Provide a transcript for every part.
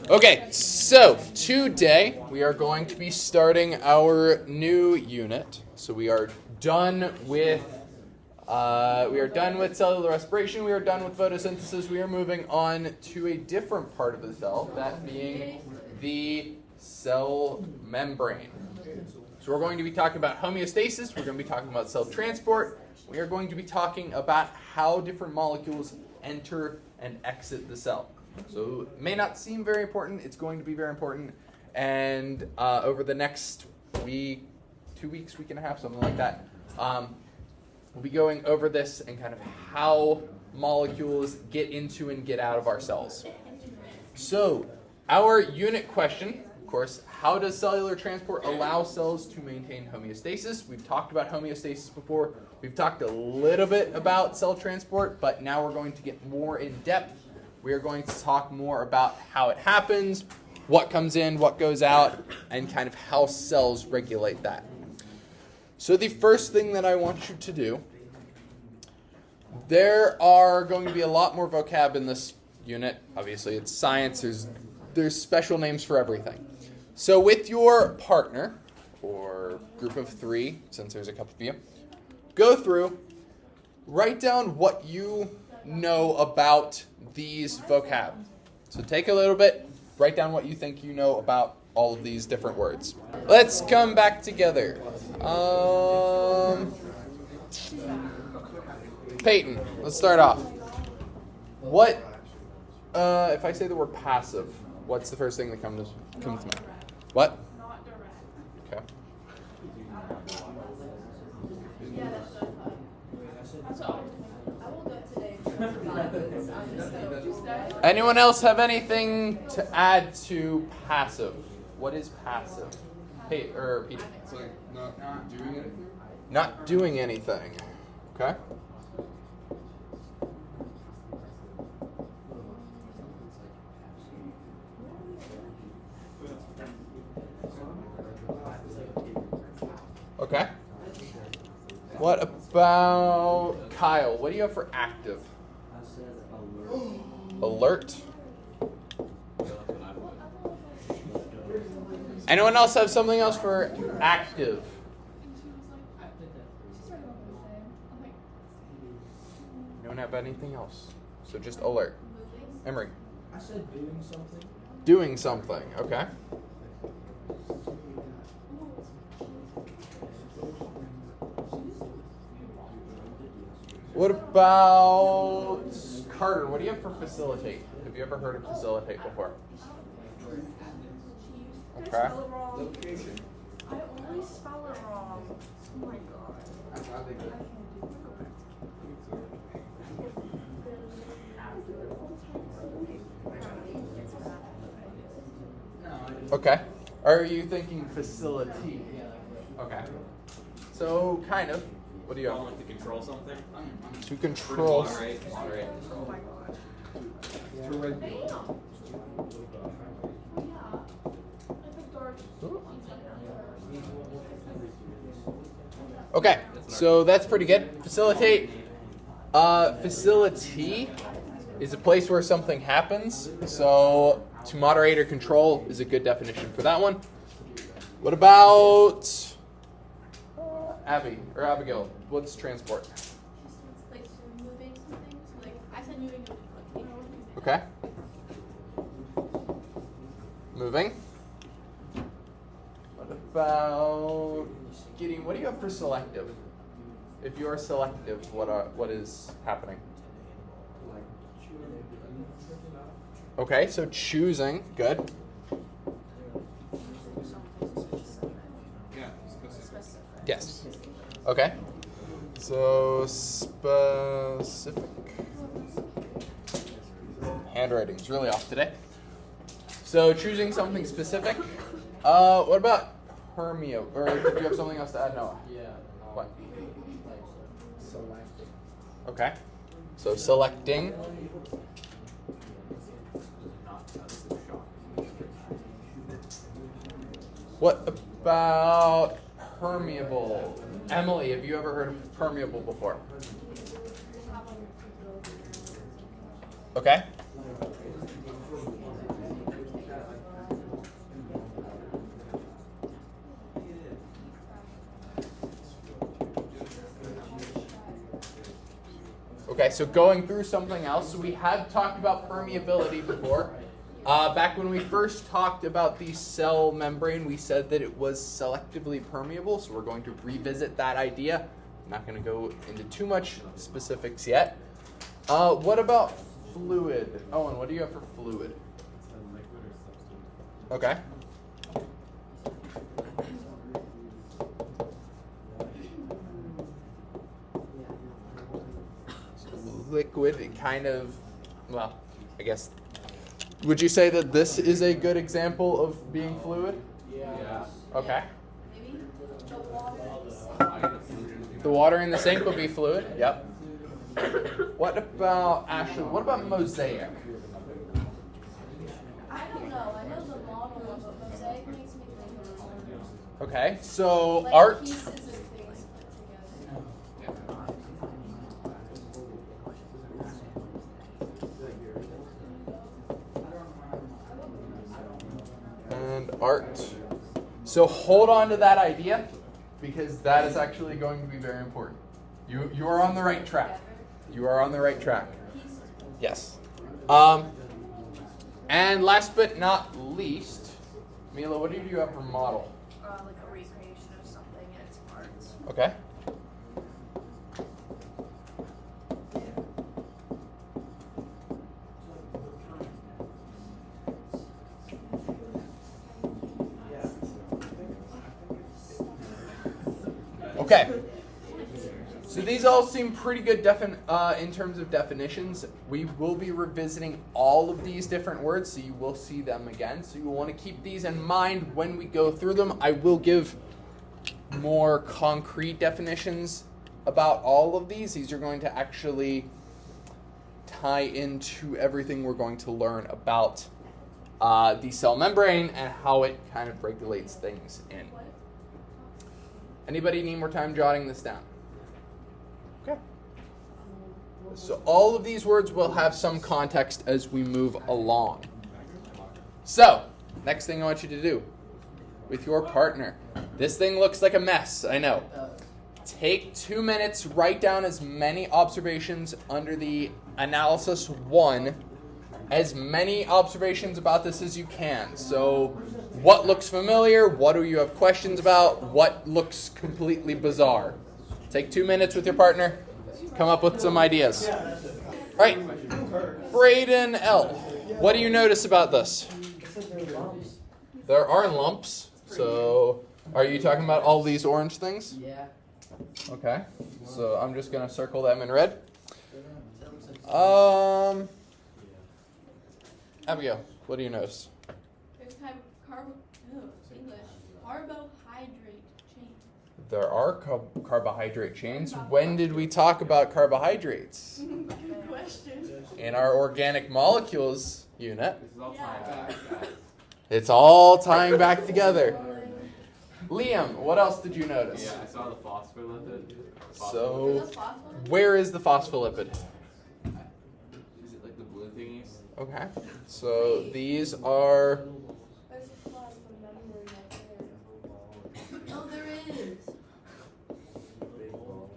Okay, so today we are going to be starting our new unit. So we are done with cellular respiration. We are done with photosynthesis. We are moving on to a different part of the cell, that being the cell membrane. So we're going to be talking about homeostasis. We're going to be talking about cell transport. We are going to be talking about how different molecules enter and exit the cell. So it may not seem very important. It's going to be very important. And over the next week, 2 weeks, week and a half, something like that, we'll be going over this and kind of how molecules get into and get out of our cells. So our unit question, of course, how does cellular transport allow cells to maintain homeostasis? We've talked about homeostasis before. We've talked a little bit about cell transport, but now we're going to get more in depth. We are going to talk more about how it happens, what comes in, what goes out, and kind of how cells regulate that. So the first thing that I want you to do, there are going to be a lot more vocab in this unit. Obviously, it's science. There's special names for everything. So with your partner, or group of three, since there's a couple of you, go through, write down what you know about these vocab. So take a little bit, write down what you think you know about all of these different words. Let's come back together. Peyton, let's start off. What, if I say the word passive, what's the first thing that comes to mind? What? Not direct. Okay. Yeah, that's all. I will go today. Anyone else have anything to add to passive? What is passive? Hey, Peter. It's like not doing anything. Not doing anything. Okay. Okay. What about Kyle? What do you have for active? Alert. Anyone else have something else for active? You don't have anything else. So just alert. Emery. I said doing something. Doing something. Okay. What about Carter? What do you have for facilitate? Have you ever heard of facilitate before? Okay. Location. I always spell it wrong. Oh my god. That's how they go. Okay. Are you thinking facility? Okay. So kind of. What do you have? Like to control something? To control. Moderate Oh my control. god. To regulate. Okay. So that's pretty good. Facilitate. Facility is a place where something happens. So to moderate or control is a good definition for that one. What about Abby or Abigail? What's transport? Like moving something. So like I said moving. Okay. Moving. What about Gideon? What do you have for selective? If you are selective, what is happening? Okay, so choosing, good. Yeah, specific. Yes. Okay. So specific. Handwriting's really off today. So choosing something specific. What about permeo? Or did you have something else to add, Noah? Yeah. What? Selecting. Okay. So selecting. What about permeable? Emily, have you ever heard of permeable before? Okay. Okay, so going through something else. So we had talked about permeability before. Back when we first talked about the cell membrane, we said that it was selectively permeable. So we're going to revisit that idea. I'm not going to go into too much specifics yet. What about fluid? Owen, what do you have for fluid? Okay. Liquid, kind of, well, I guess. Would you say that this is a good example of being fluid? Yeah. Okay. Maybe the water in the sink. The water in the sink would be fluid. Yep. What about Ashley? What about mosaic? I don't know. I know the model of a mosaic makes me think of Okay, so like art. pieces of things put together. And art. So hold on to that idea because that is actually going to be very important. You are on the right track. You are on the right track. Yes. And last but not least, Mila, what do you have for model? Like a recreation of something and its parts. Okay. Okay. So these all seem pretty good in terms of definitions. We will be revisiting all of these different words, so you will see them again. So you will want to keep these in mind when we go through them. I will give more concrete definitions about all of these. These are going to actually tie into everything we're going to learn about the cell membrane and how it kind of regulates things in. Anybody need more time jotting this down? Okay. So all of these words will have some context as we move along. So, next thing I want you to do with your partner. This thing looks like a mess, I know. Take 2 minutes, write down as many observations under the analysis 1, as many observations about this as you can. So, what looks familiar? What do you have questions about? What looks completely bizarre? Take 2 minutes with your partner. Come up with some ideas. All right. Braden L. What do you notice about this? There are lumps. So, are you talking about all these orange things? Yeah. Okay. So, I'm just going to circle them in red. Abigail, what do you notice? There's kind of carbohydrate chain. There are carbohydrate chains. When did we talk about carbohydrates? Good question. In our organic molecules unit. This is all time back, guys. It's all tying back together. Liam, what else did you notice? Yeah, I saw the phospholipid. So, Is this phospholipid? where is the phospholipid? Is it like the blue thingies? Okay. So, these are... There's a plasma membrane right there. Oh, there is.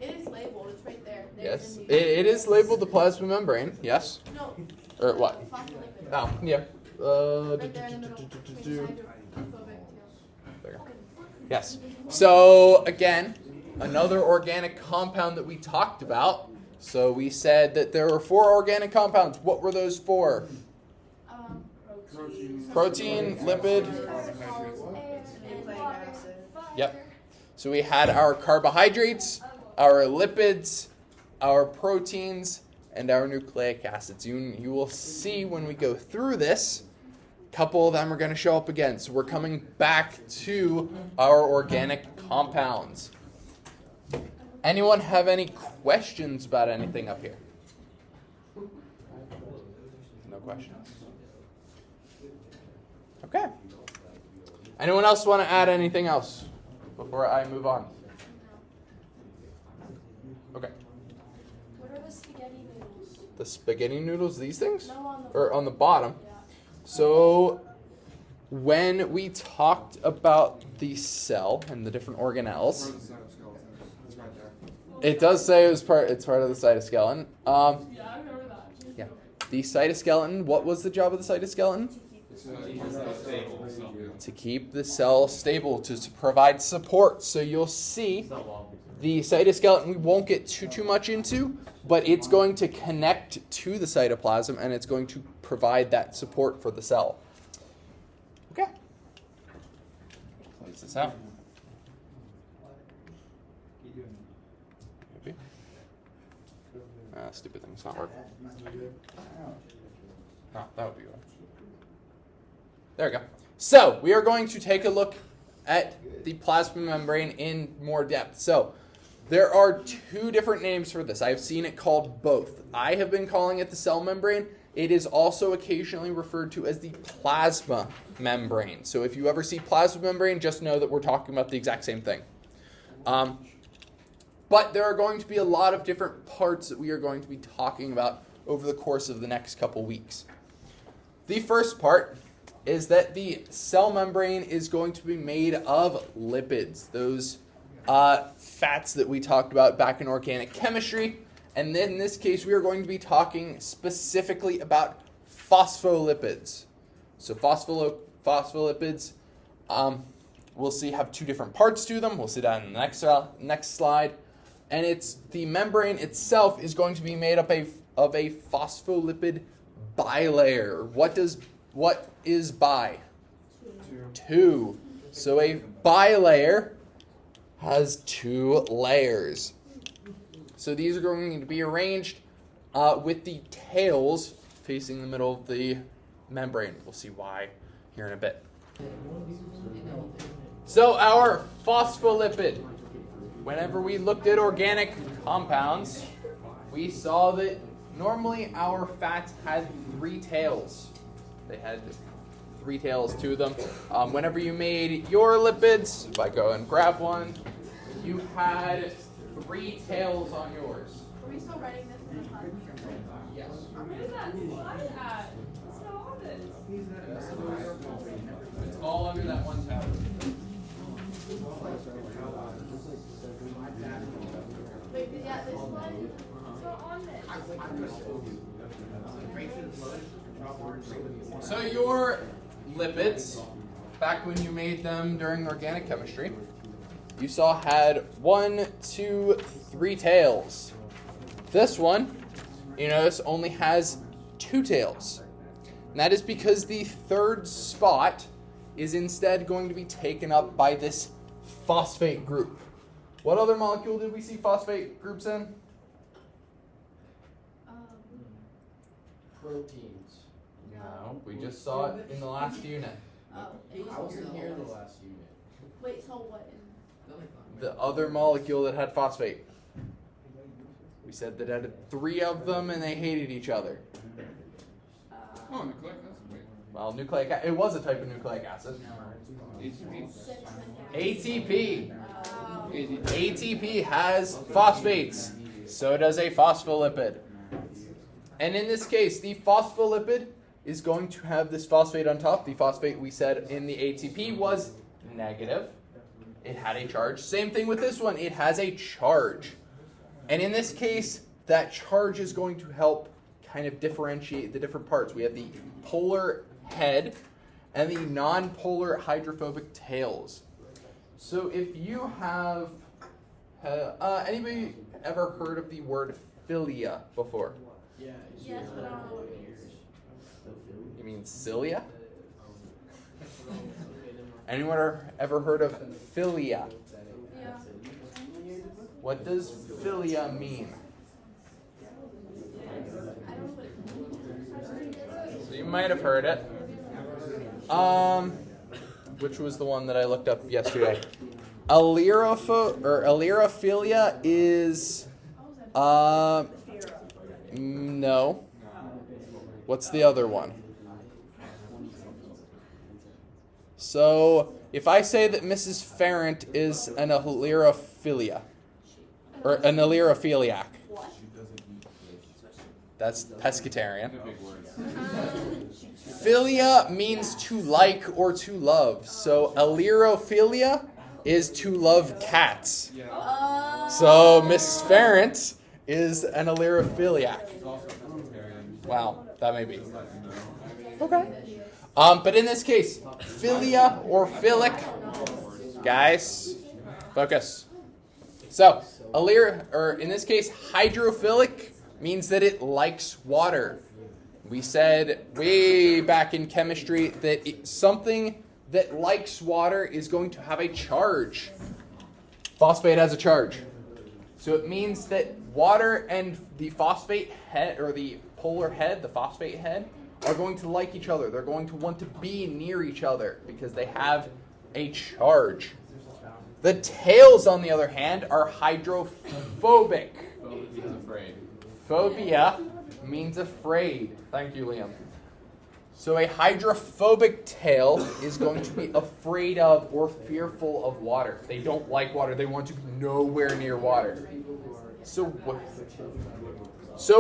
It is labeled. It's right there. Yes, it is labeled the plasma membrane. Yes. No. Or what? Phospholipid. Oh, yeah. Right there in the middle. Between the hydrophobic There. Yes. So, again, another organic compound that we talked about. So we said that there were 4 organic compounds. What were those 4? Protein, lipid. Yep. So we had our carbohydrates, our lipids, our proteins, and our nucleic acids. You will see when we go through this, a couple of them are going to show up again. So we're coming back to our organic compounds. Anyone have any questions about anything up here? No questions. Okay. Anyone else want to add anything else before I move on? Okay. What are the spaghetti noodles? The spaghetti noodles, these things? No, on the Or on the bottom? Yeah. So, when we talked about the cell and the different organelles, It's right there. It does say it's part of the cytoskeleton. Yeah, I remember that. Yeah. The cytoskeleton, what was the job of the cytoskeleton? To keep the cell stable, to provide support. So you'll see the cytoskeleton we won't get too much into, but it's going to connect to the cytoplasm and it's going to provide that support for the cell. Okay. Close this out. Stupid thing's not working. Oh, that would be good. There we go. So, we are going to take a look at the plasma membrane in more depth. So, there are two different names for this. I've seen it called both. I have been calling it the cell membrane. It is also occasionally referred to as the plasma membrane. So, if you ever see plasma membrane, just know that we're talking about the exact same thing. But there are going to be a lot of different parts that we are going to be talking about over the course of the next couple weeks. The first part is that the cell membrane is going to be made of lipids, those fats that we talked about back in organic chemistry. And then in this case, we are going to be talking specifically about phospholipids. So phospholipids, we'll see have two different parts to them. We'll see that in the next slide. And the membrane itself is going to be made up of a phospholipid bilayer. What is bi? Two. So a bilayer has two layers. So these are going to be arranged with the tails facing the middle of the membrane. We'll see why here in a bit. So our phospholipid. Whenever we looked at organic compounds, we saw that normally our fats had three tails. They had three tails to them. Whenever you made your lipids, if I go and grab one, you had three tails on yours. Are we still writing this in the time? Yes. Where is that slide at? It's not on this. It's all under that one tab. Wait, yeah, this slide? It's not on this. So your lipids, back when you made them during organic chemistry, you saw had 1, 2, 3 tails. This one, you notice, only has 2 tails. And that is because the third spot is instead going to be taken up by this phosphate group. What other molecule did we see phosphate groups in? Proteins. No, we just saw it in the last unit. I wasn't here in the last unit. Wait, so what? The other molecule that had phosphate. We said that it had 3 of them and they hated each other. Oh, nucleic acid. Wait. Well, it was a type of nucleic acid. ATP. ATP has phosphates. So does a phospholipid. And in this case, the phospholipid is going to have this phosphate on top. The phosphate we said in the ATP was negative. It had a charge. Same thing with this one. It has a charge. And in this case, that charge is going to help kind of differentiate the different parts. We have the polar head and the non-polar hydrophobic tails. So if you have, anybody ever heard of the word philia before? Yeah. Yes, but I don't know what it means. You mean cilia? Anyone ever heard of philia? Yeah. What does philia mean? So you might have heard it. Which was the one that I looked up yesterday? Allirophilia is no. What's the other one? So if I say that Mrs. Farrant is an allirophilia or an allierophiliac, that's pescatarian. Philia means to like or to love. So allirophilia is to love cats. Yeah. So Miss Ferrant is an allirophiliac. It's also vegetarian. Wow, that may be. Just let you know. Okay. But in this case, philia or philic, guys, focus. So, in this case, hydrophilic means that it likes water. We said way back in chemistry that something that likes water is going to have a charge. Phosphate has a charge. So it means that water and the phosphate head, or the polar head, the phosphate head, are going to like each other. They're going to want to be near each other because they have a charge. The tails, on the other hand, are hydrophobic. He's afraid. Phobia means afraid. Thank you, Liam. So a hydrophobic tail is going to be afraid of or fearful of water. They don't like water. They want to be nowhere near water. So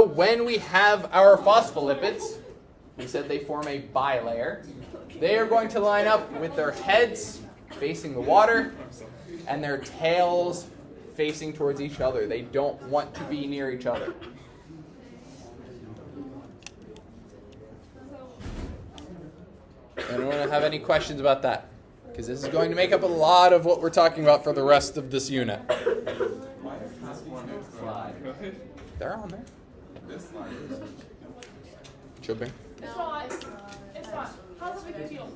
when we have our phospholipids, we said they form a bilayer. They are going to line up with their heads facing the water and their tails facing towards each other. They don't want to be near each other. Anyone have any questions about that? Because this is going to make up a lot of what we're talking about for the rest of this unit. Why is this one slide? They're on there. This slide. Should be. It's fine. It's fine. How's it make you feel?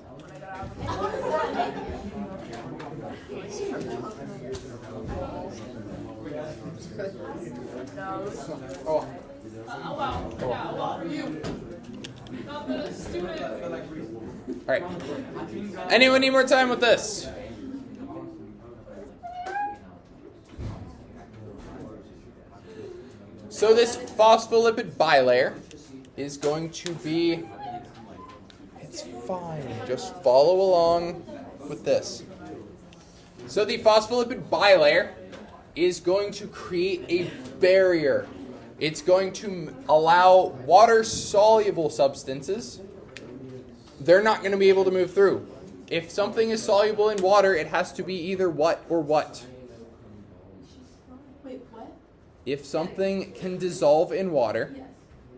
Oh. Oh, wow. Yeah, well, you. Not the student. All right. Anyone need more time with this? So this phospholipid bilayer is going to be, it's fine, just follow along with this. So the phospholipid bilayer is going to create a barrier. It's going to allow water-soluble substances, they're not going to be able to move through. If something is soluble in water, it has to be either what or what. Wait, what? If something can dissolve in water,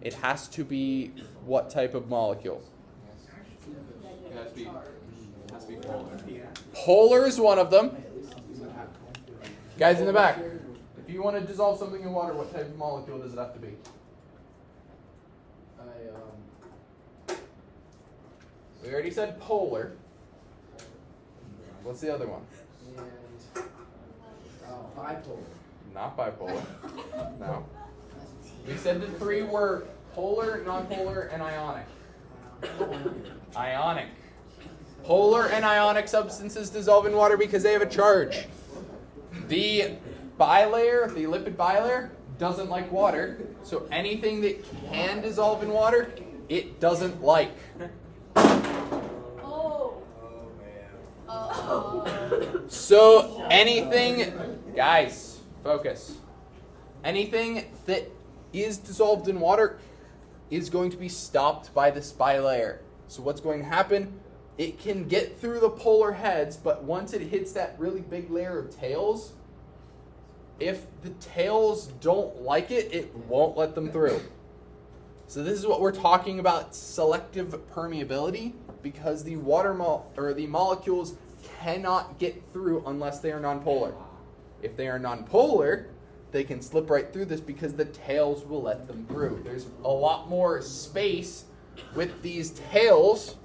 it has to be what type of molecule? It has to be polar. Polar is one of them. Guys in the back, if you want to dissolve something in water, what type of molecule does it have to be? We already said polar. What's the other one? And bipolar. Not bipolar. No. We said the three were polar, nonpolar, and ionic. Ionic. Polar and ionic substances dissolve in water because they have a charge. The bilayer, the lipid bilayer, doesn't like water, so anything that can dissolve in water, it doesn't like. So anything, guys, focus. Anything that is dissolved in water is going to be stopped by this bilayer. So what's going to happen? It can get through the polar heads, but once it hits that really big layer of tails, if the tails don't like it, it won't let them through. So this is what we're talking about, selective permeability, because the water the molecules cannot get through unless they are nonpolar. If they are nonpolar, they can slip right through this because the tails will let them through. There's a lot more space with these tails.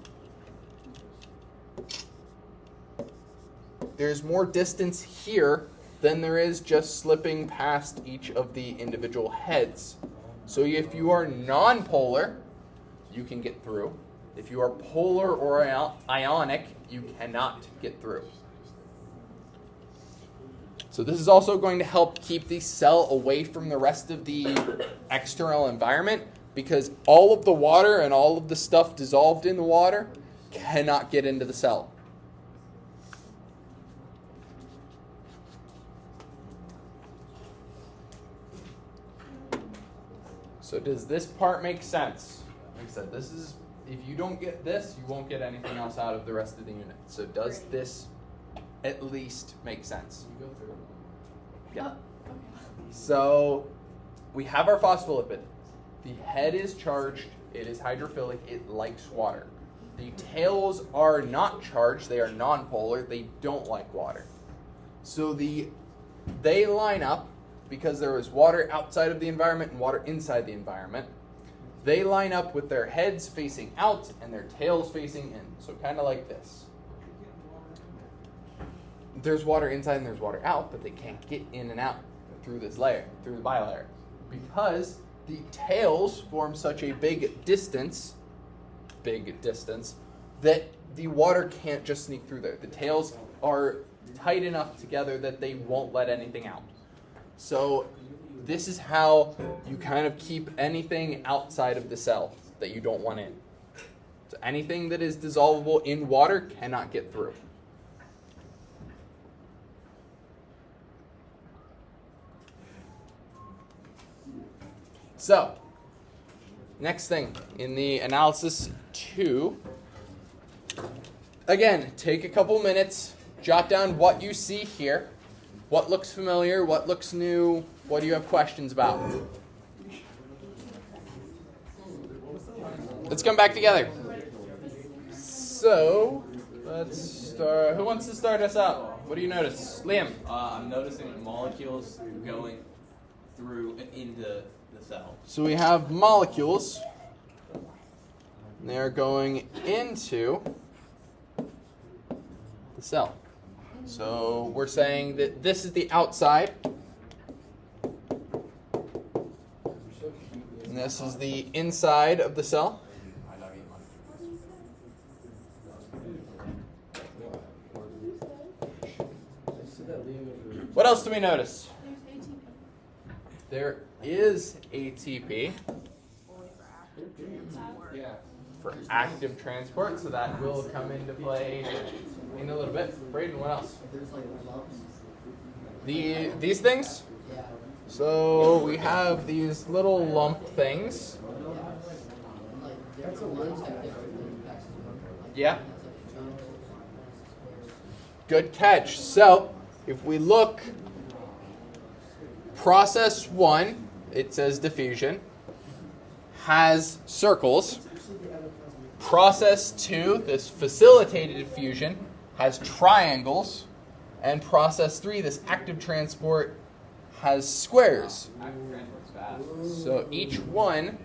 There's more distance here than there is just slipping past each of the individual heads. So if you are nonpolar, you can get through. If you are polar or ionic, you cannot get through. So this is also going to help keep the cell away from the rest of the external environment, because all of the water and all of the stuff dissolved in the water cannot get into the cell. So does this part make sense? Like I said, this is, if you don't get this, you won't get anything else out of the rest of the unit. So does this at least make sense. You go through. Yeah. Oh, okay. So we have our phospholipid. The head is charged. It is hydrophilic. It likes water. The tails are not charged. They are nonpolar. They don't like water. So they line up because there is water outside of the environment and water inside the environment. They line up with their heads facing out and their tails facing in. So kind of like this. There's water inside and there's water out, but they can't get in and out through this layer, through the bilayer, because the tails form such a big distance, that the water can't just sneak through there. The tails are tight enough together that they won't let anything out. So this is how you kind of keep anything outside of the cell that you don't want in. So anything that is dissolvable in water cannot get through. So, next thing in the analysis 2, again, take a couple minutes, jot down what you see here, what looks familiar, what looks new, what do you have questions about? Let's come back together. So, let's start. Who wants to start us out? What do you notice? Liam. I'm noticing molecules going through and into the cell. So we have molecules. They're going into the cell. So we're saying that this is the outside. And this is the inside of the cell. What else do we notice? There is ATP for active transport, so that will come into play in a little bit. Braden, what else? These things? So we have these little lump things. Yeah. Good catch. So if we look, process 1, it says diffusion, has circles. Process 2, this facilitated diffusion, has triangles. And process 3, this active transport, has squares. Active transport's fast. So each one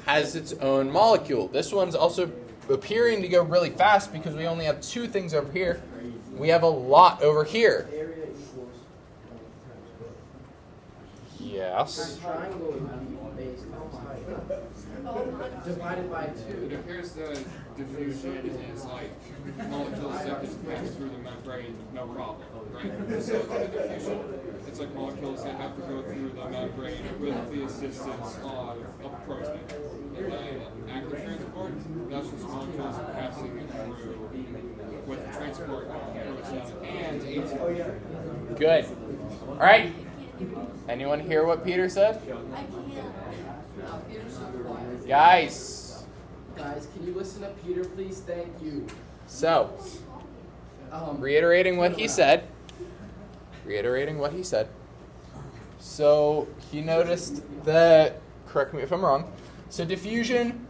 has its own molecule. This one's also appearing to go really fast because we only have 2 things over here. We have a lot over here. Area equals Yes. triangle would be based on height divided by 2. It appears that diffusion is like molecules that can pass through the membrane no problem, right? So in diffusion, it's like molecules that have to go through the membrane with the assistance of a protein. And then active transport, that's just molecules passing through with transport protein and ATP. Good. All right. Anyone hear what Peter said? Guys. Guys, can you listen to Peter, please? Thank you. So, reiterating what he said. So, he noticed that, correct me if I'm wrong, so diffusion,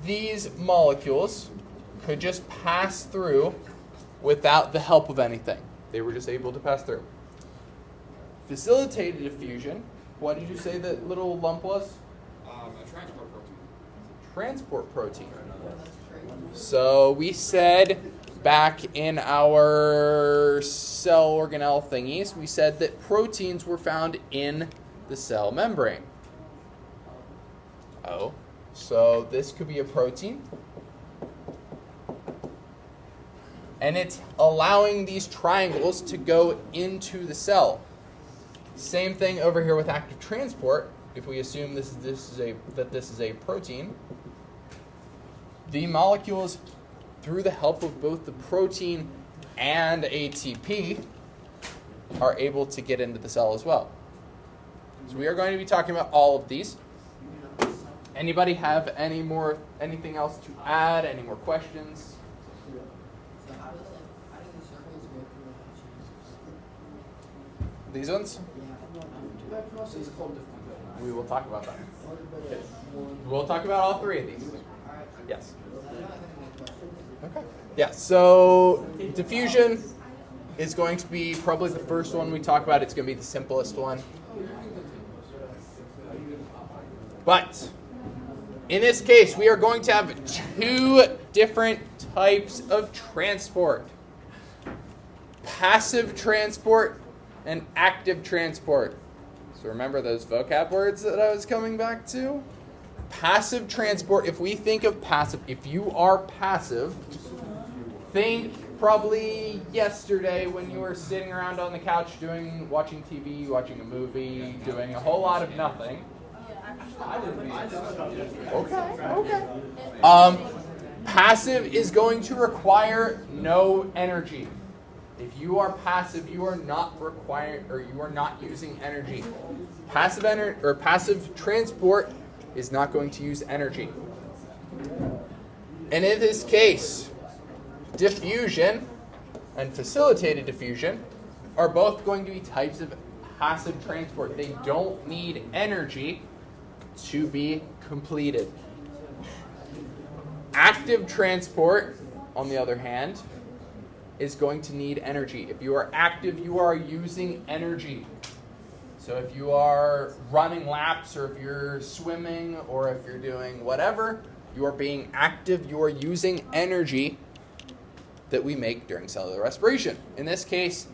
these molecules could just pass through without the help of anything. They were just able to pass through. Facilitated diffusion, what did you say that little lump was? A transport protein. Transport protein. So we said back in our cell organelle thingies, we said that proteins were found in the cell membrane. Oh, so this could be a protein. And it's allowing these triangles to go into the cell. Same thing over here with active transport. If we assume this is a protein, the molecules, through the help of both the protein and ATP, are able to get into the cell as well. So we are going to be talking about all of these. Anybody have anything else to add? Any more questions? So how do the circles go through These ones? That process is called diffusion. We will talk about that. We'll talk about all three of these. Yes. Okay. Yeah, so diffusion is going to be probably the first one we talk about. It's going to be the simplest one. But in this case, we are going to have two different types of transport. Passive transport and active transport. So remember those vocab words that I was coming back to? Passive transport, if we think of passive, if you are passive, think probably yesterday when you were sitting around on the couch watching TV, watching a movie, doing a whole lot of nothing. Okay. Passive is going to require no energy. If you are passive, you are not using energy. Passive transport is not going to use energy. And in this case, diffusion and facilitated diffusion are both going to be types of passive transport. They don't need energy to be completed. Active transport, on the other hand, is going to need energy. If you are active, you are using energy. So if you are running laps, or if you're swimming, or if you're doing whatever, you are being active, you are using energy that we make during cellular respiration. In this case,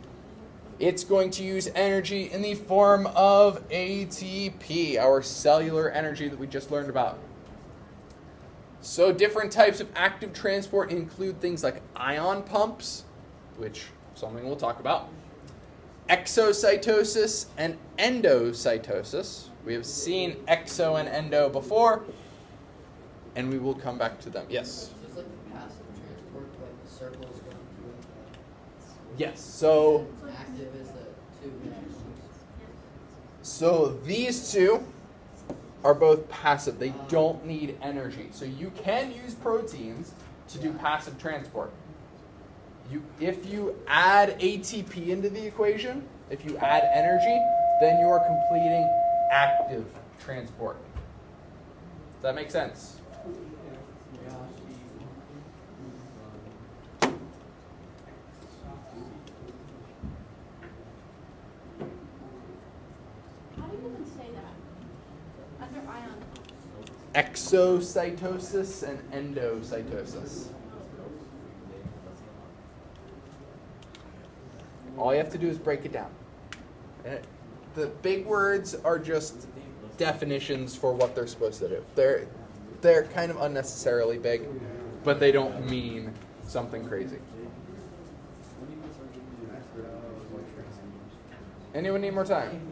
it's going to use energy in the form of ATP, our cellular energy that we just learned about. So different types of active transport include things like ion pumps, which is something we'll talk about, exocytosis and endocytosis. We have seen exo and endo before, and we will come back to them. Yes? Just like the passive transport, like the circle is going through. Yes. So Active is the two. So these two are both passive. They don't need energy. So you can use proteins to do passive transport. If you add ATP into the equation, if you add energy, then you are completing active transport. Does that make sense? How do you even say that? Under ion. Exocytosis and endocytosis. All you have to do is break it down. The big words are just definitions for what they're supposed to do. They're kind of unnecessarily big, but they don't mean something crazy. Anyone need more time?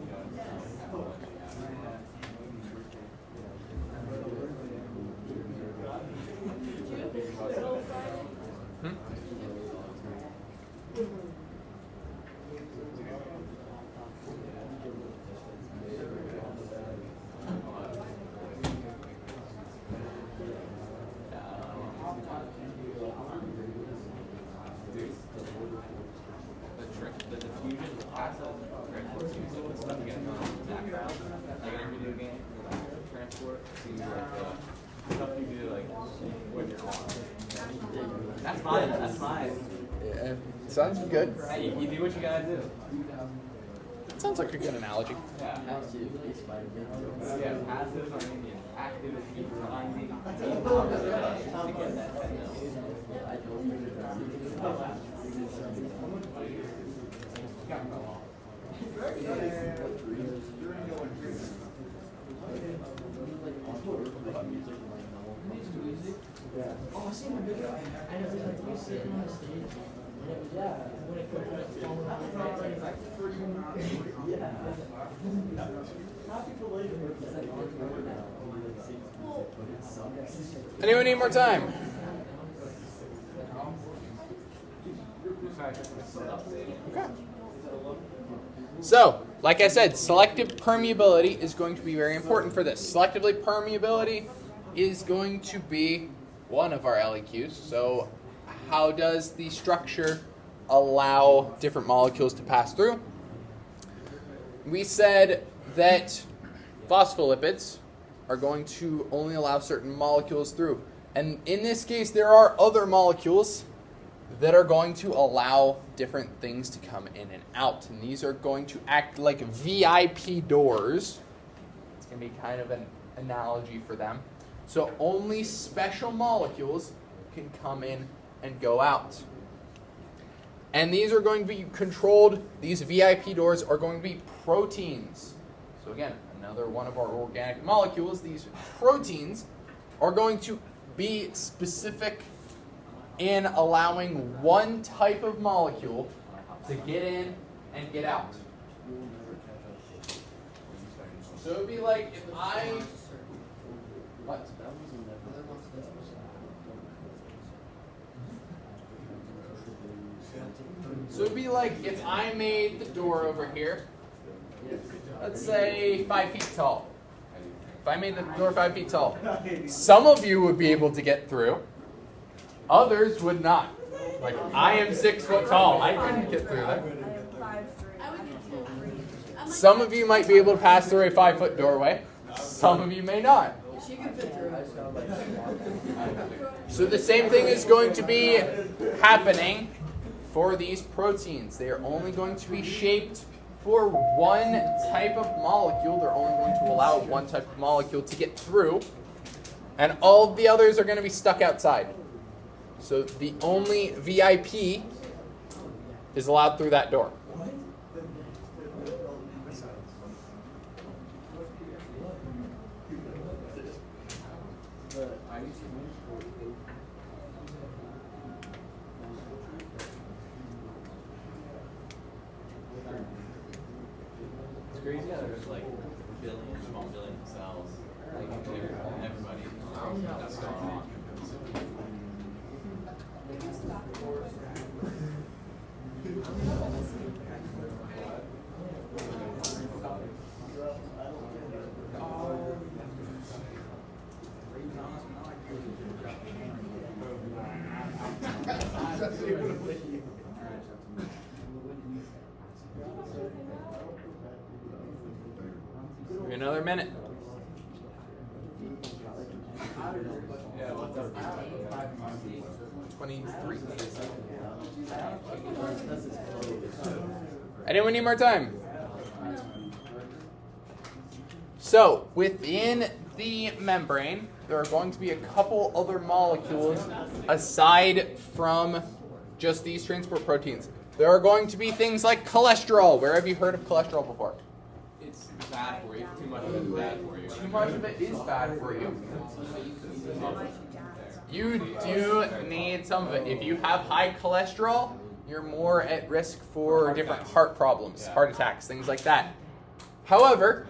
The diffusion, the passive transport seems like the stuff you get in the background, like in a video game, transport seems like stuff you do like when you're on. That's fine. That's fine. Yeah, sounds good. Hey, you do what you gotta do. It sounds like a good analogy. Yeah. Yeah, passive, I mean, active is keep reminding to get that Oh, I seen a video. I know there's like you sitting on the stage, and it was when it goes falling out of Anyone need more time? Okay. So, like I said, selective permeability is going to be very important for this. Selectively permeability is going to be one of our LEQs. So, how does the structure allow different molecules to pass through? we said that phospholipids are going to only allow certain molecules through. And in this case, there are other molecules that are going to allow different things to come in and out. And these are going to act like VIP doors. It's going to be kind of an analogy for them. So only special molecules can come in and go out. And these are going to be controlled, these VIP doors are going to be proteins. So again, another one of our organic molecules, these proteins are going to be specific in allowing one type of molecule to get in and get out. So it would be like if I... What? So it would be like if I made the door over here, let's say 5 feet tall. If I made the door 5 feet tall, some of you would be able to get through, others would not. Like, I am 6 foot tall. I couldn't get through that. Some of you might be able to pass through a 5-foot doorway. Some of you may not. She can fit through. So the same thing is going to be happening for these proteins. They are only going to be shaped for one type of molecule. They're only going to allow one type of molecule to get through. And all of the others are going to be stuck outside. So the only VIP is allowed through that door. It's crazy how there's like billions, small billion cells. Like everybody. That's going on. Another minute. Yeah, what's up? 23. Anyone need more time? So, within the membrane, there are going to be a couple other molecules aside from just these transport proteins. There are going to be things like cholesterol. Where have you heard of cholesterol before? It's bad for you. Too much of it is bad for you. Too much of it is bad for you. You do need some of it. If you have high cholesterol, you're more at risk for different heart problems, heart attacks, things like that. However,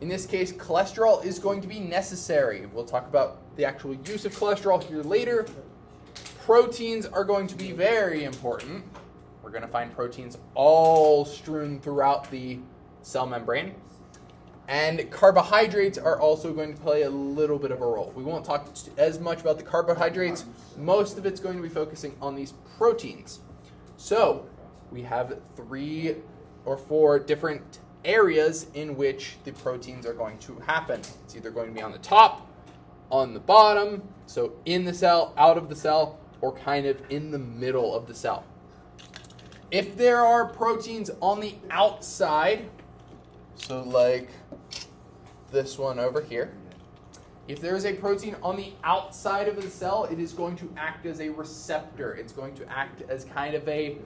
in this case, cholesterol is going to be necessary. We'll talk about the actual use of cholesterol here later. Proteins are going to be very important. We're going to find proteins all strewn throughout the cell membrane. And carbohydrates are also going to play a little bit of a role. We won't talk as much about the carbohydrates. Most of it's going to be focusing on these proteins. So we have 3 or 4 different areas in which the proteins are going to happen. It's either going to be on the top, on the bottom, so in the cell, out of the cell, or kind of in the middle of the cell. If there are proteins on the outside, so like this one over here, if there is a protein on the outside of the cell, it is going to act as a receptor. It's going to act as kind of a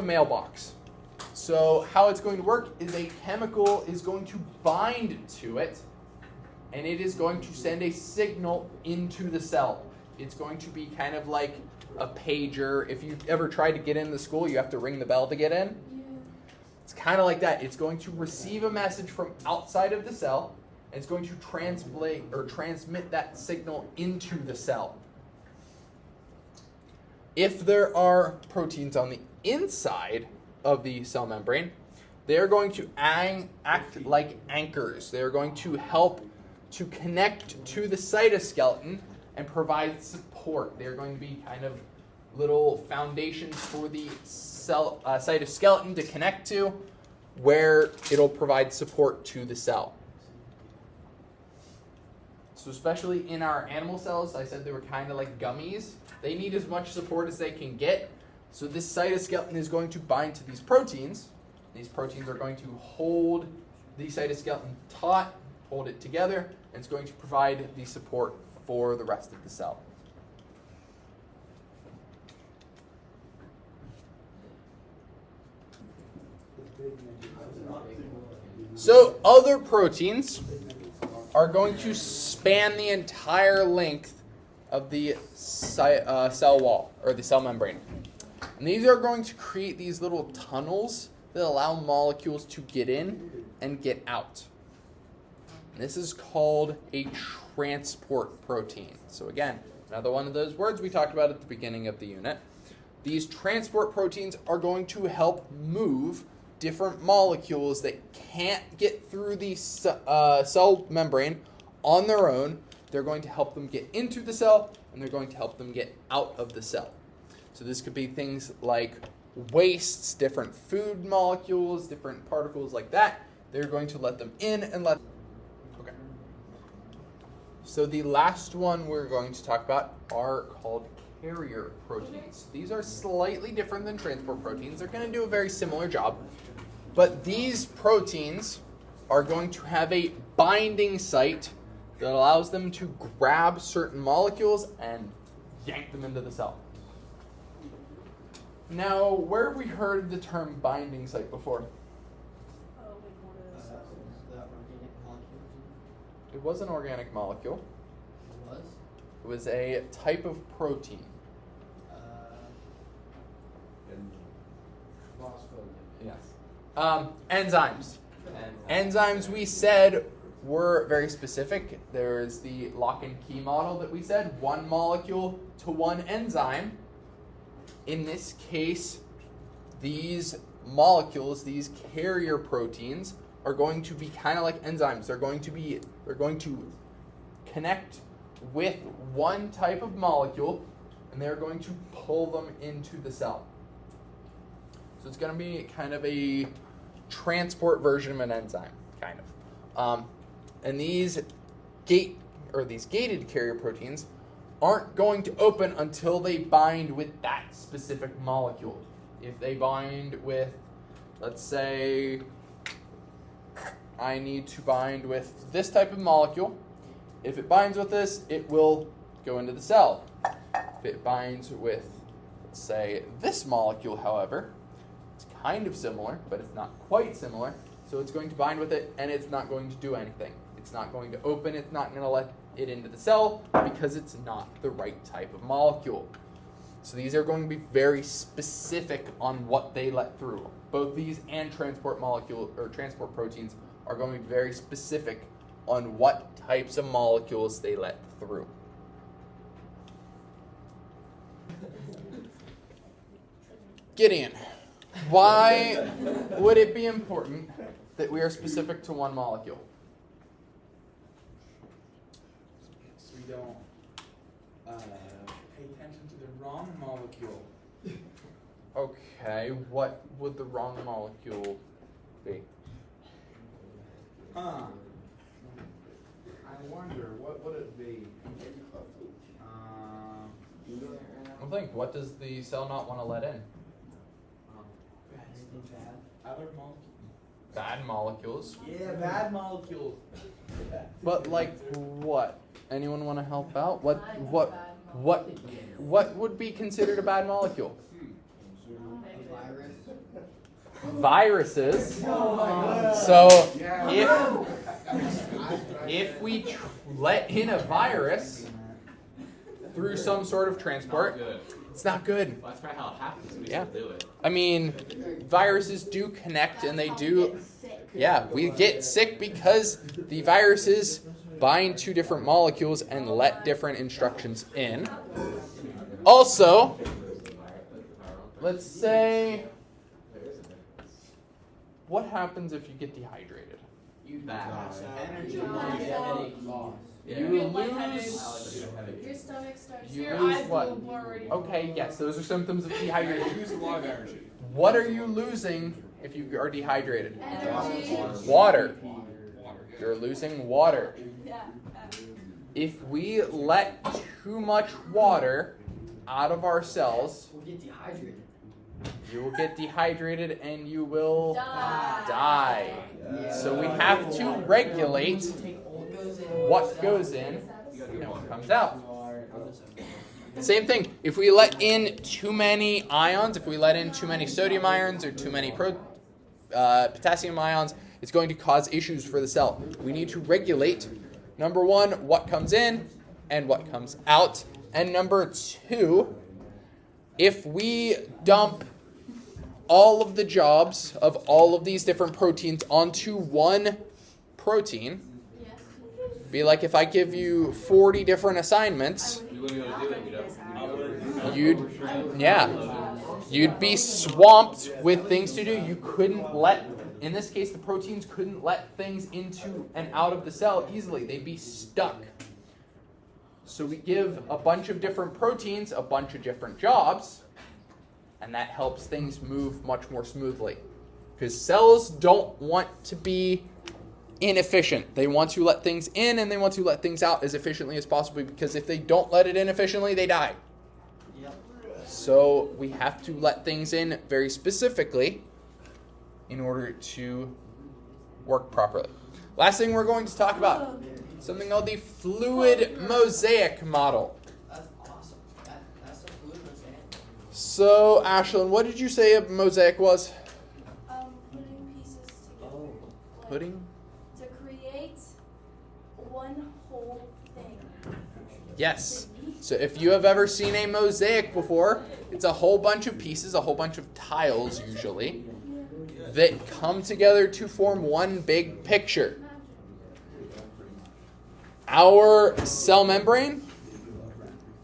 mailbox. So how it's going to work is a chemical is going to bind to it, and it is going to send a signal into the cell. It's going to be kind of like a pager. If you ever tried to get into school, you have to ring the bell to get in. It's kind of like that. It's going to receive a message from outside of the cell, and it's going to translate or transmit that signal into the cell. If there are proteins on the inside of the cell membrane, they are going to act like anchors. They are going to help to connect to the cytoskeleton and provide support. They're going to be kind of little foundations for the cell cytoskeleton to connect to, where it'll provide support to the cell. So especially in our animal cells, I said they were kind of like gummies. They need as much support as they can get. So this cytoskeleton is going to bind to these proteins. These proteins are going to hold the cytoskeleton taut, hold it together, and it's going to provide the support for the rest of the cell. So other proteins are going to span the entire length of the cell wall, or the cell membrane. And these are going to create these little tunnels that allow molecules to get in and get out. And this is called a transport protein. So again, another one of those words we talked about at the beginning of the unit. These transport proteins are going to help move different molecules that can't get through the cell membrane on their own. They're going to help them get into the cell, and they're going to help them get out of the cell. So this could be things like wastes, different food molecules, different particles like that. They're going to let them in and let them. Okay. So the last one we're going to talk about are called carrier proteins. These are slightly different than transport proteins. They're going to do a very similar job. But these proteins are going to have a binding site that allows them to grab certain molecules and yank them into the cell. Now, where have we heard the term binding site before? It was an organic molecule. It was a type of protein. Yes. Enzymes. Enzymes, we said, were very specific. There's the lock and key model that we said, one molecule to one enzyme. In this case, these molecules, these carrier proteins, are going to be kind of like enzymes. They're going to connect with one type of molecule, and they're going to pull them into the cell. So it's going to be kind of a transport version of an enzyme, kind of. And these gated carrier proteins aren't going to open until they bind with that specific molecule. If they bind with, let's say, I need to bind with this type of molecule. If it binds with this, it will go into the cell. If it binds with, let's say, this molecule, however, it's kind of similar, but it's not quite similar. So it's going to bind with it, and it's not going to do anything. It's not going to open. It's not going to let it into the cell because it's not the right type of molecule. So these are going to be very specific on what they let through. Both these and transport proteins are going to be very specific on what types of molecules they let through. Gideon, why would it be important that we are specific to one molecule? So we don't pay attention to the wrong molecule. Okay, what would the wrong molecule be? I wonder, what would it be? Well, think, what does the cell not want to let in? Other molecules? Bad molecules. Yeah, bad molecules. But like what? Anyone want to help out? What would be considered a bad molecule? Viruses. So if we let in a virus through some sort of transport, it's not good. Well, that's probably how it happens. We Yeah. still do it. I mean, viruses do connect and they do. Yeah, we get sick because the viruses bind to different molecules and let different instructions in. Also, let's say, what happens if you get dehydrated? You bad. Energy loss. You get lightheaded. lose. Your stomach starts. You Your lose eyes what? go blurry. Okay, yes, those are symptoms of dehydration. Use a lot of energy. What are you losing if you are dehydrated? Energy. Water. Water. You're losing water. Yeah. If we let too much water out of our cells, We'll get dehydrated. you will get dehydrated and you will Die. die. So we have to regulate what goes in and what comes out. Same thing. If we let in too many ions, if we let in too many sodium ions or too many potassium ions, it's going to cause issues for the cell. We need to regulate, number one, what comes in and what comes out. And number two, if we dump all of the jobs of all of these different proteins onto one protein, be like if I give you 40 different assignments, We wouldn't be able to do it. you'd be swamped with things to do. You couldn't let, in this case, the proteins couldn't let things into and out of the cell easily. They'd be stuck. So we give a bunch of different proteins a bunch of different jobs, and that helps things move much more smoothly. Because cells don't want to be inefficient. They want to let things in and they want to let things out as efficiently as possible, because if they don't let it in efficiently, they die. So we have to let things in very specifically in order to work properly. Last thing we're going to talk about, something called the fluid mosaic model. That's awesome. That's a fluid mosaic. So, Ashlyn, what did you say a mosaic was? Putting pieces together. Like, Pudding? to create one whole thing. Yes. So if you have ever seen a mosaic before, it's a whole bunch of pieces, a whole bunch of tiles usually, that come together to form one big picture. Our cell membrane,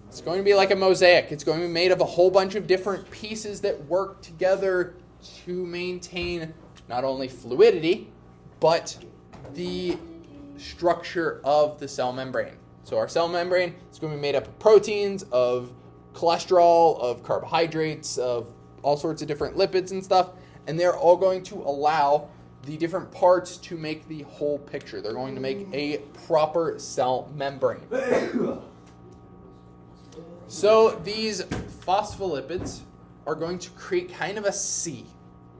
it's going to be like a mosaic. It's going to be made of a whole bunch of different pieces that work together to maintain not only fluidity, but the structure of the cell membrane. So our cell membrane is going to be made up of proteins, of cholesterol, of carbohydrates, of all sorts of different lipids and stuff, and they're all going to allow the different parts to make the whole picture. They're going to make a proper cell membrane. So these phospholipids are going to create kind of a sea.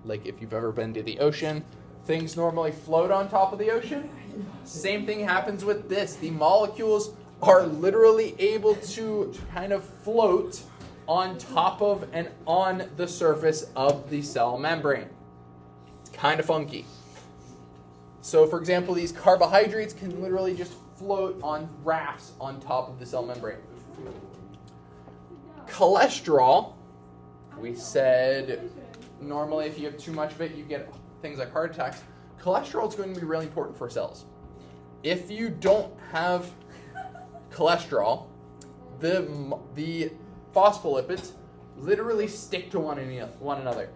Like if you've ever been to the ocean, things normally float on top of the ocean. Same thing happens with this. The molecules are literally able to kind of float on top of and on the surface of the cell membrane. It's kind of funky. So for example, these carbohydrates can literally just float on rafts on top of the cell membrane. Cholesterol, we said normally if you have too much of it, you get things like heart attacks. Cholesterol is going to be really important for cells. If you don't have cholesterol, the phospholipids literally stick to one another.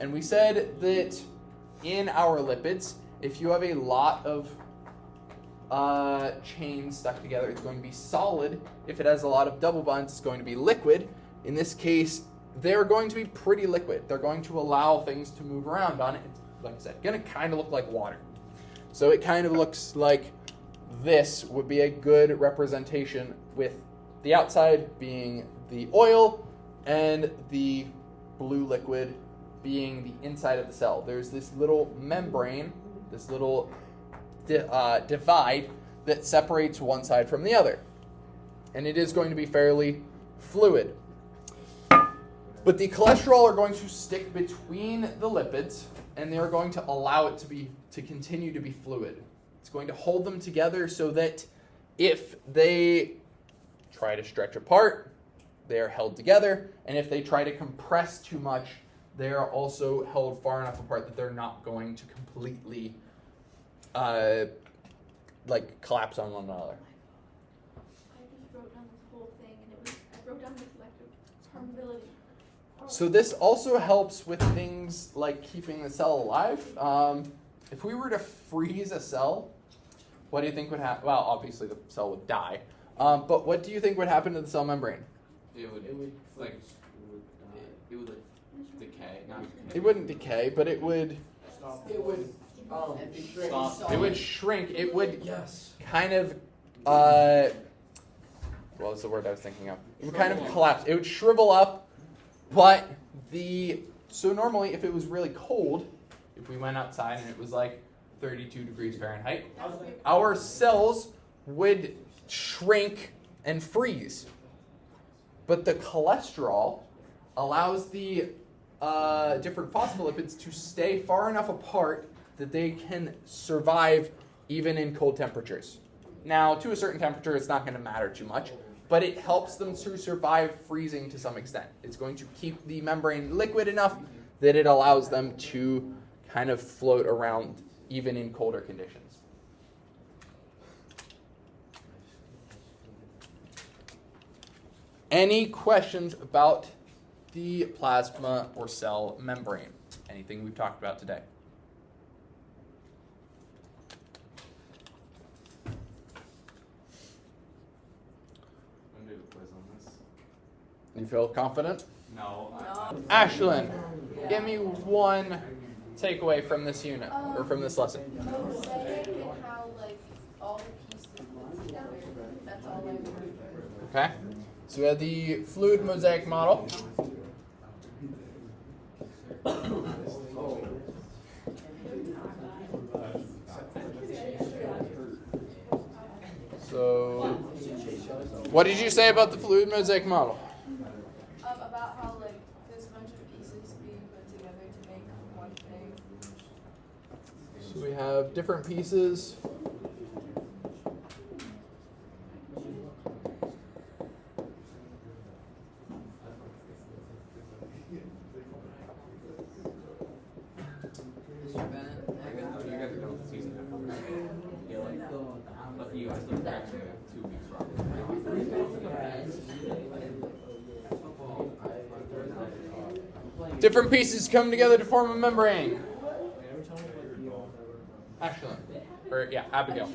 And we said that in our lipids, if you have a lot of chains stuck together, it's going to be solid. If it has a lot of double bonds, it's going to be liquid. In this case, they're going to be pretty liquid. They're going to allow things to move around on it. Like I said, going to kind of look like water. So it kind of looks like this would be a good representation, with the outside being the oil and the blue liquid being the inside of the cell. There's this little membrane, this little divide that separates one side from the other. And it is going to be fairly fluid. But the cholesterol are going to stick between the lipids, and they are going to allow it to continue to be fluid. It's going to hold them together so that if they try to stretch apart, they are held together, and if they try to compress too much, they are also held far enough apart that they're not going to completely collapse on one another. I just wrote down this whole thing, and I wrote down this electric permeability. So this also helps with things like keeping the cell alive. If we were to freeze a cell, what do you think would happen? Well, obviously the cell would die. But what do you think would happen to the cell membrane? It would like decay. Not decay. It wouldn't decay, but it would Stop. it would shrink. It would kind of what was the word I was thinking of? It would kind of collapse. It would shrivel up, but so normally if it was really cold, if we went outside and it was like 32 degrees Fahrenheit, our cells would shrink and freeze. But the cholesterol allows the different phospholipids to stay far enough apart that they can survive even in cold temperatures. Now, to a certain temperature, it's not going to matter too much, but it helps them to survive freezing to some extent. It's going to keep the membrane liquid enough that it allows them to kind of float around even in colder conditions. Any questions about the plasma or cell membrane? Anything we've talked about today? I'm gonna do a quiz on this. You feel confident? No. Ashlyn, give me one takeaway from this unit, or from this lesson. Mosaic and how like all the pieces fit together. That's all I learned. Okay? So we have the fluid mosaic model. So, what did you say about the fluid mosaic model? About how like there's a bunch of pieces being put together to make one thing. So we have different pieces. You guys are done with the season. Yeah, like you guys look back to 2 weeks from. Different pieces come together to form a membrane. Ashlyn. Or, yeah, Abigail.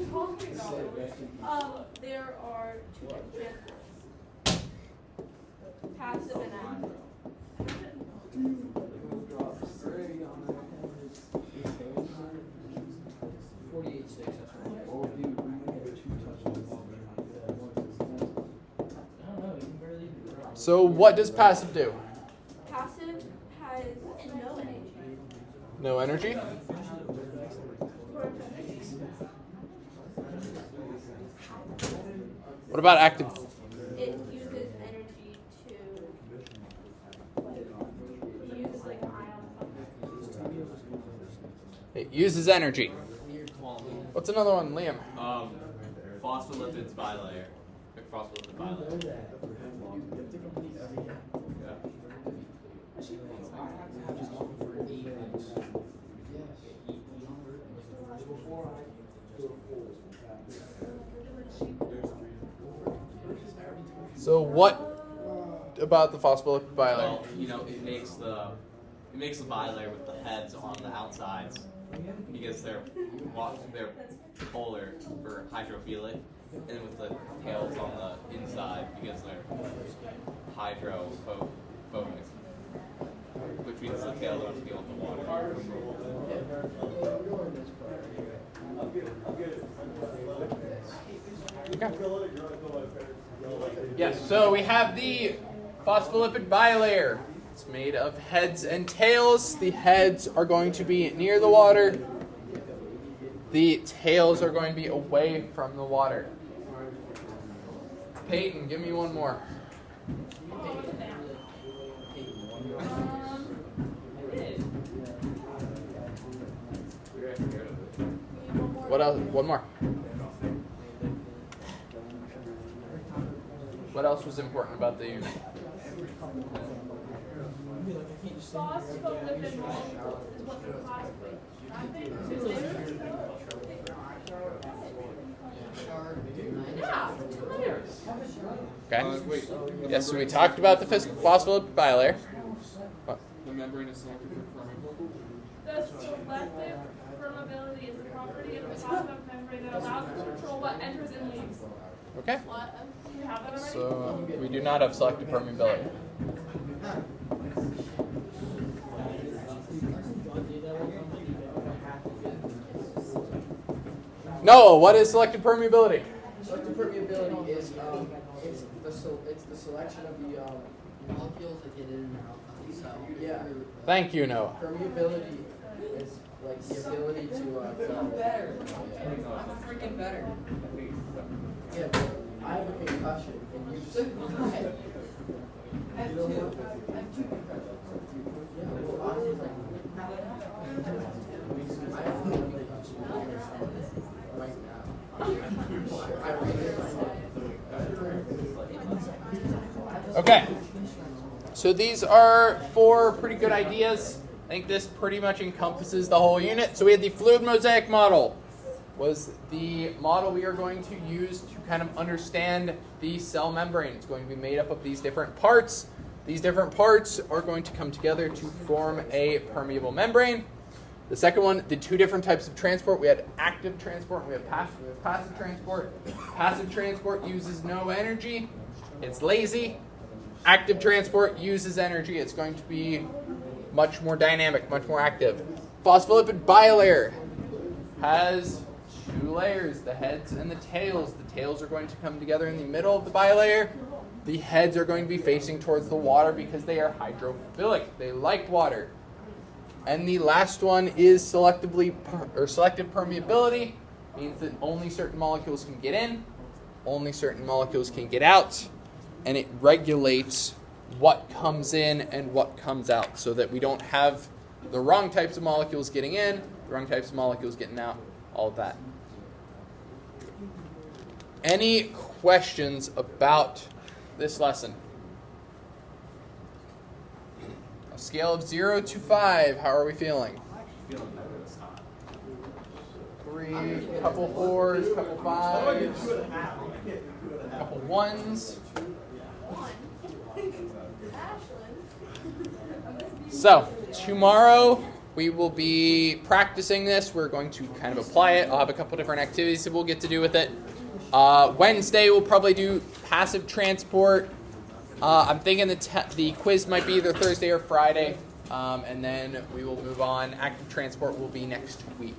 There are two types. Passive and active. So what does passive do? Passive has no energy. No energy? What about active? It uses energy to it uses like ion. It uses energy. What's another one, Liam? Phospholipids bilayer. Phospholipid bilayer. So what about the phospholipid bilayer? Well, it makes the bilayer with the heads on the outsides because they're polar or hydrophilic, and with the tails on the inside because they're hydrophobic, which means the tail doesn't feel the water. Yes, so we have the phospholipid bilayer. It's made of heads and tails. The heads are going to be near the water. The tails are going to be away from the water. Peyton, give me one more. What else? One more. What else was important about the unit? Phospholipid molecule is what the phosphate. Okay. Wait. Yes, so we talked about the phospholipid bilayer. The membrane is selected for permeable. The selective for permeability is the property of the plasma membrane that allows it to control what enters and leaves. Okay. What? Do you have that already? So we do not have selective permeability. Noah, what is selective permeability? Selective permeability is it's the selection of the molecules that get in and out of the cell. Yeah. Thank you, Noah. Permeability is like the ability to. Better. I'm freaking better. Yeah, but I have a concussion and you. I have two concussions. Yeah, well, I was like. I have right now. Okay. So these are 4 pretty good ideas. I think this pretty much encompasses the whole unit. So we had the fluid mosaic model. Was the model we are going to use to kind of understand the cell membrane. It's going to be made up of these different parts. These different parts are going to come together to form a permeable membrane. The second one, the 2 different types of transport. We had active transport and we have passive transport. Passive transport uses no energy. It's lazy. Active transport uses energy. It's going to be much more dynamic, much more active. Phospholipid bilayer has 2 layers, the heads and the tails. The tails are going to come together in the middle of the bilayer. The heads are going to be facing towards the water because they are hydrophilic. They like water. And the last one is selective permeability. Means that only certain molecules can get in, only certain molecules can get out, and it regulates what comes in and what comes out so that we don't have the wrong types of molecules getting in, the wrong types of molecules getting out, all of that. Any questions about this lesson? A scale of 0 to 5, how are we feeling? Feeling better this time. 3, couple 4s, couple 5s, couple 1s. So, tomorrow we will be practicing this. We're going to kind of apply it. I'll have a couple different activities that we'll get to do with it. Wednesday we'll probably do passive transport. I'm thinking the quiz might be either Thursday or Friday. And then we will move on. Active transport will be next week.